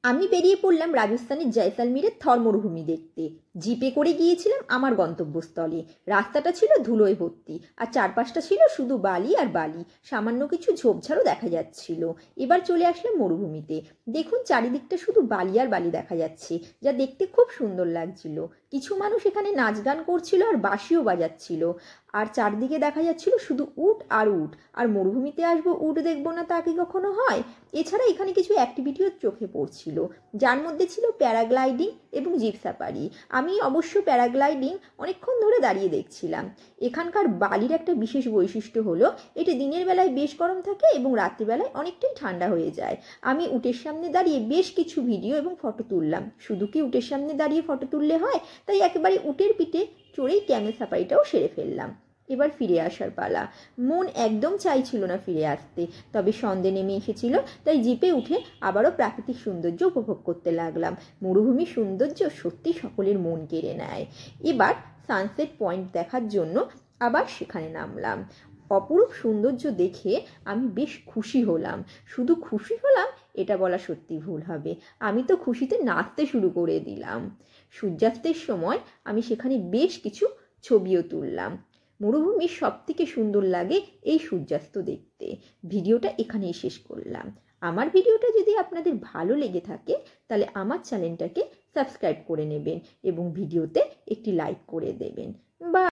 আমি বেরিয়ে পড়লাম রাজস্থানের জয়সালমীরের থর মরুভূমি দেখতে। জিপে করে গিয়েছিলাম আমার গন্তব্যস্থলে। রাস্তাটা ছিল ধুলোয় ভর্তি, আর চারপাশটা ছিল শুধু বালি আর বালি, সামান্য কিছু ঝোপঝাড়ও দেখা যাচ্ছিল। এবার চলে আসলাম মরুভূমিতে। দেখুন, চারিদিকটা শুধু বালি আর বালি দেখা যাচ্ছে, যা দেখতে খুব সুন্দর লাগছিল। কিছু মানুষ এখানে নাচ গান করছিল আর বাঁশিও বাজাচ্ছিল। আর চারদিকে দেখা যাচ্ছিল শুধু উট আর উট। আর মরুভূমিতে আসবো, উট দেখবো না তা কি কখনো হয়? এছাড়া এখানে কিছু অ্যাক্টিভিটিও চোখে পড়ছিল, যার মধ্যে ছিল প্যারাগ্লাইডিং এবং জিপ সাফারি। আমি অবশ্য প্যারাগ্লাইডিং অনেকক্ষণ ধরে দাঁড়িয়ে দেখছিলাম। এখানকার বালির একটা বিশেষ বৈশিষ্ট্য হলো, এটি দিনের বেলায় বেশ গরম থাকে এবং রাত্রিবেলায় অনেকটাই ঠান্ডা হয়ে যায়। আমি উটের সামনে দাঁড়িয়ে বেশ কিছু ভিডিও এবং ফটো তুললাম। শুধু কি উটের সামনে দাঁড়িয়ে ফটো তুললে হয়? তাই একেবারে উটের পিঠে চড়েই ক্যামেল সাফারিটাও সেরে ফেললাম। এবার ফিরে আসার পালা। মন একদম চাইছিল না ফিরে আসতে, তবে সন্ধে নেমে এসেছিল, তাই জিপে উঠে আবারও প্রাকৃতিক সৌন্দর্য উপভোগ করতে লাগলাম। মরুভূমির সৌন্দর্য সত্যি সকলের মন কেড়ে নেয়। এবার সানসেট পয়েন্ট দেখার জন্য আবার সেখানে নামলাম। অপরূপ সৌন্দর্য দেখে আমি বেশ খুশি হলাম। শুধু খুশি হলাম এটা বলা সত্যি ভুল হবে, আমি তো খুশিতে নাচতে শুরু করে দিলাম। সূর্যাস্তের সময় আমি সেখানে বেশ কিছু ছবিও তুললাম। মরুভূমির সব থেকে সুন্দর লাগে এই সূর্যাস্ত দেখতে। ভিডিওটা এখানেই শেষ করলাম। আমার ভিডিওটা যদি আপনাদের ভালো লেগে থাকে, তাহলে আমার চ্যানেলটাকে সাবস্ক্রাইব করে নেবেন এবং ভিডিওতে একটি লাইক করে দেবেন। বা